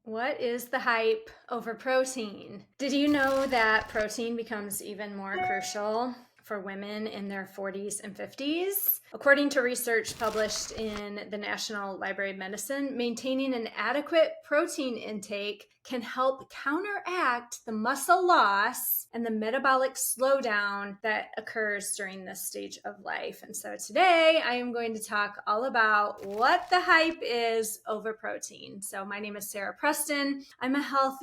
What is the hype over protein? Did you know that protein becomes even more crucial for women in their 40s and 50s? According to research published in the National Library of Medicine, maintaining an adequate protein intake can help counteract the muscle loss and the metabolic slowdown that occurs during this stage of life. And so today I am going to talk all about what the hype is over protein. So my name is Sara Preston. I'm a health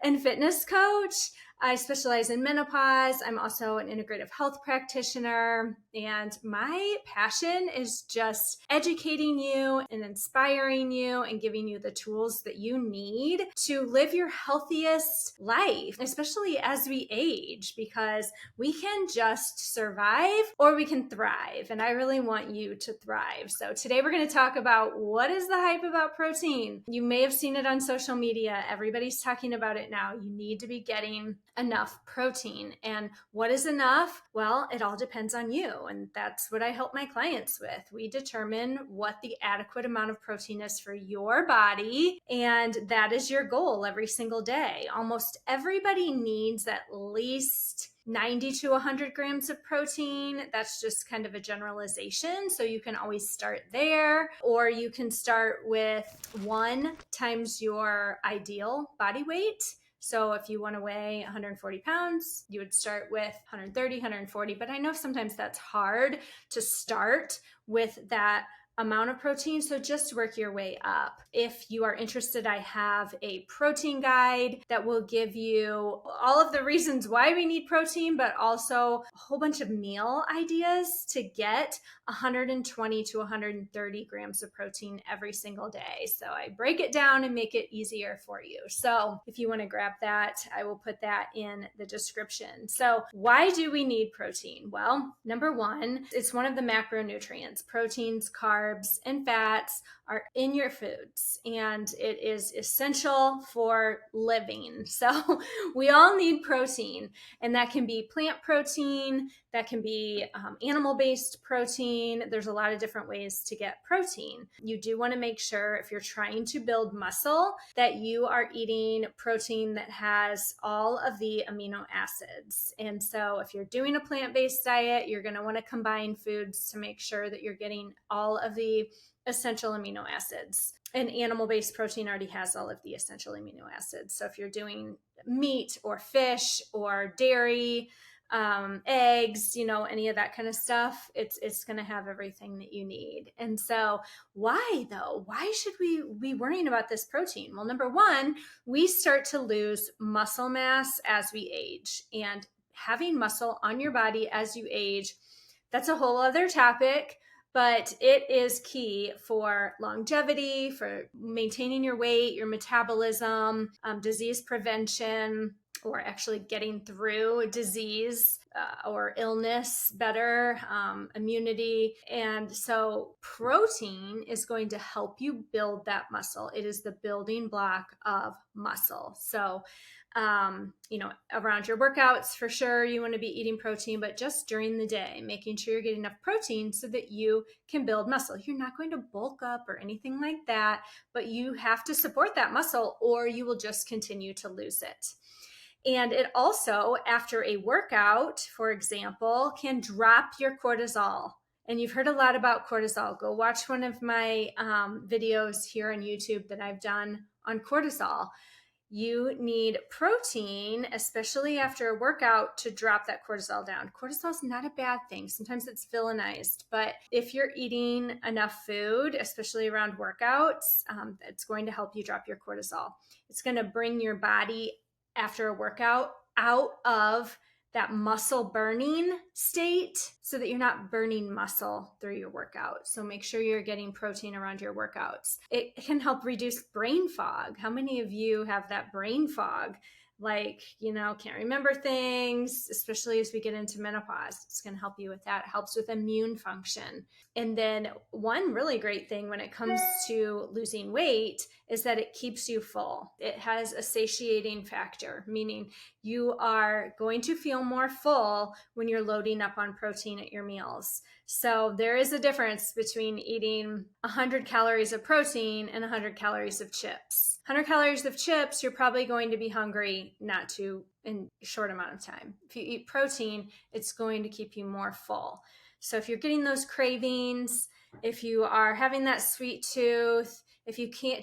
and fitness coach. I specialize in menopause. I'm also an integrative health practitioner, and my passion is just educating you and inspiring you and giving you the tools that you need to live your healthiest life, especially as we age, because we can just survive or we can thrive. And I really want you to thrive. So today we're going to talk about what is the hype about protein. You may have seen it on social media. Everybody's talking about it now. You need to be getting enough protein. And what is enough? Well, it all depends on you. And that's what I help my clients with. We determine what the adequate amount of protein is for your body. And that is your goal every single day. Almost everybody needs at least 90 to 100 grams of protein. That's just kind of a generalization. So you can always start there, or you can start with 1 times your ideal body weight. So if you want to weigh 140 pounds, you would start with 130, 140. But I know sometimes that's hard to start with that amount of protein. So just work your way up. If you are interested, I have a protein guide that will give you all of the reasons why we need protein, but also a whole bunch of meal ideas to get 120 to 130 grams of protein every single day. So I break it down and make it easier for you. So if you want to grab that, I will put that in the description. So why do we need protein? Well, number one, it's one of the macronutrients. Proteins, carbs, and fats are in your foods, and it is essential for living. So we all need protein, and that can be plant protein, that can be animal-based protein. There's a lot of different ways to get protein. You do want to make sure, if you're trying to build muscle, that you are eating protein that has all of the amino acids. And so if you're doing a plant-based diet, you're going to want to combine foods to make sure that you're getting all of the essential amino acids. And animal-based protein already has all of the essential amino acids. So if you're doing meat or fish or dairy, eggs, any of that kind of stuff, it's going to have everything that you need. And so why though? Why should we be worrying about this protein? Well, number one, we start to lose muscle mass as we age, and having muscle on your body as you age, that's a whole other topic. But it is key for longevity, for maintaining your weight, your metabolism, disease prevention, or actually getting through disease or illness better, immunity. And so protein is going to help you build that muscle. It is the building block of muscle. So around your workouts, for sure, you want to be eating protein, but just during the day, making sure you're getting enough protein so that you can build muscle. You're not going to bulk up or anything like that, but you have to support that muscle or you will just continue to lose it. And it also, after a workout, for example, can drop your cortisol. And you've heard a lot about cortisol. Go watch one of my videos here on YouTube that I've done on cortisol. You need protein, especially after a workout, to drop that cortisol down. Cortisol is not a bad thing. Sometimes it's villainized, but if you're eating enough food, especially around workouts, it's going to help you drop your cortisol. It's going to bring your body after a workout out of that muscle burning state so that you're not burning muscle through your workout. So make sure you're getting protein around your workouts. It can help reduce brain fog. How many of you have that brain fog? Like, can't remember things, especially as we get into menopause. It's going to help you with that. It helps with immune function. And then one really great thing when it comes to losing weight is that it keeps you full. It has a satiating factor, meaning you are going to feel more full when you're loading up on protein at your meals. So there is a difference between eating 100 calories of protein and 100 calories of chips. 100 calories of chips, you're probably going to be hungry not to in a short amount of time. If you eat protein, it's going to keep you more full. So if you're getting those cravings, if you are having that sweet tooth, if you can't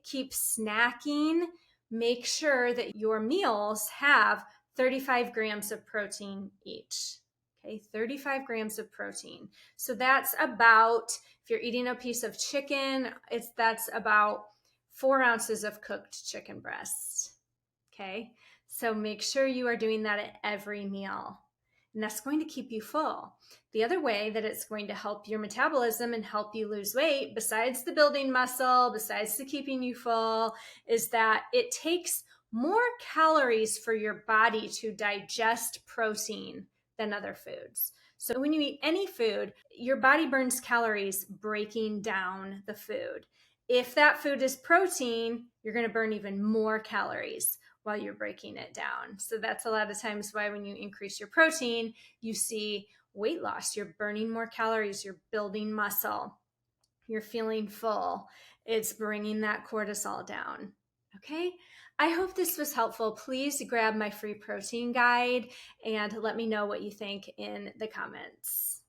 keep snacking, make sure that your meals have 35 grams of protein each. Okay, 35 grams of protein. So that's about, if you're eating a piece of chicken, that's about 4 ounces of cooked chicken breast. Okay, so make sure you are doing that at every meal. And that's going to keep you full. The other way that it's going to help your metabolism and help you lose weight, besides the building muscle, besides the keeping you full, is that it takes more calories for your body to digest protein than other foods. So when you eat any food, your body burns calories breaking down the food. If that food is protein, you're going to burn even more calories while you're breaking it down. So that's a lot of times why when you increase your protein, you see weight loss. You're burning more calories, you're building muscle, you're feeling full. It's bringing that cortisol down. Okay. I hope this was helpful. Please grab my free protein guide and let me know what you think in the comments.